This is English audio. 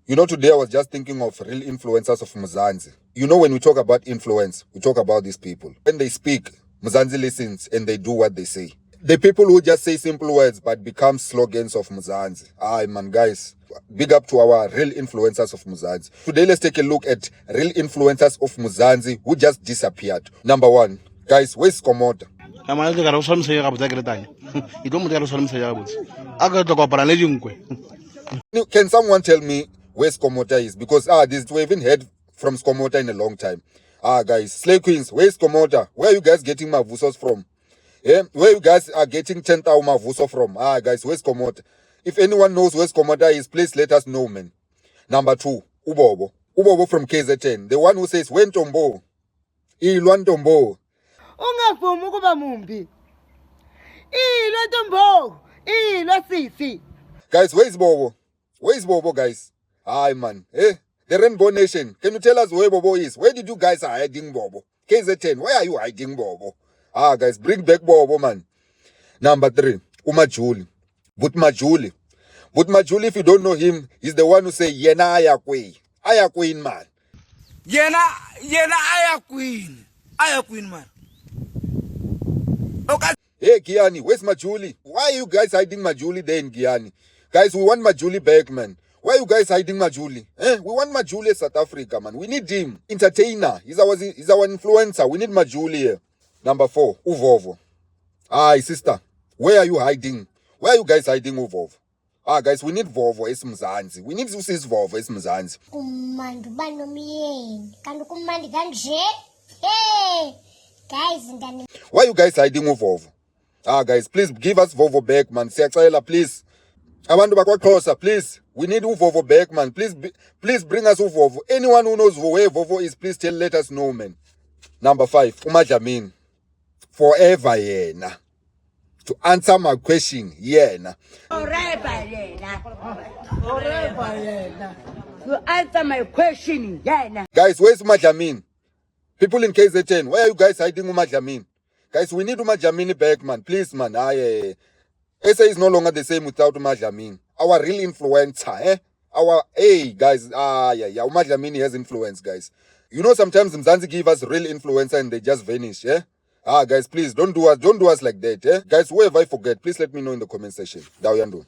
You know, today I was just thinking of real influencers of Mzansi. You know, when we talk about influence, we talk about these people. When they speak, Mzansi listens and they do what they say. The people who just say simple words but become slogans of Mzansi. Aye, man, guys. Big up to our real influencers of Mzansi. Today, let's take a look at real influencers of Mzansi who just disappeared. Number one, guys, where's Komota? Can someone tell me where Skomota is? Because we haven't heard from Skomota in a long time. Guys, Slay Queens, where's Skomota? Where are you guys getting mavusos from? Yeah, where you guys are getting 10,000 mavuso from? Guys, where's Skomota? If anyone knows where Skomota is, please let us know, man. Number two, Ubobo. Ubobo from KZN. The one who says, when Tombo? Ilwan Tombo. Ungavumi ukuba mumbi. Ilwa Tombo. Ilwa Sisi. Guys, where's Bobo? Where's Bobo, guys? Hi, man. The Rainbow Nation. Can you tell us where Bobo is? Where did you guys are hiding Bobo? KZN, where are you hiding Bobo? Guys, bring back Bobo, man. Number three, Umajuli. But Majuli, if you don't know him, he's the one who say, Yena Aya Queen. Aya Queen, man. Yena Aya Queen. Aya Queen, man. Okay. Hey, Gianni, where's Majuli? Why are you guys hiding Majuli there in Gianni? Guys, we want Majuli back, man. Why are you guys hiding Majuli? We want Majuli in South Africa, man. We need him. Entertainer. He's our influencer. We need Majuli here. Number four, Uvovo. Sister, where are you hiding? Where are you guys hiding Uvovo? Guys, we need Vovo as Mzansi. We need to see Vovo as Mzansi. Why are you guys hiding Uvovo? Guys, please give us Vovo back, man. Siyacela, please. Abantu bakwaXhosa, please. We need Uvovo back, man. Please bring us Uvovo. Anyone who knows where Vovo is, please let us know, man. Number five, Umadlamini. Forever yena. To answer my question, yena. Forever yena. To answer my question, yena. Guys, where's Umadlamini? People in KZN, where are you guys hiding Umadlamini? Guys, we need Umadlamini back, man. Please, man. SA is no longer the same without Umadlamini. Our real influencer, guys, Umadlamini has influence, guys. You know, sometimes Mzansi give us real influencer and they just vanish, yeah? Guys, please, don't do us like that, yeah? Guys, whoever I forget, please let me know in the comment section. Dawuyando.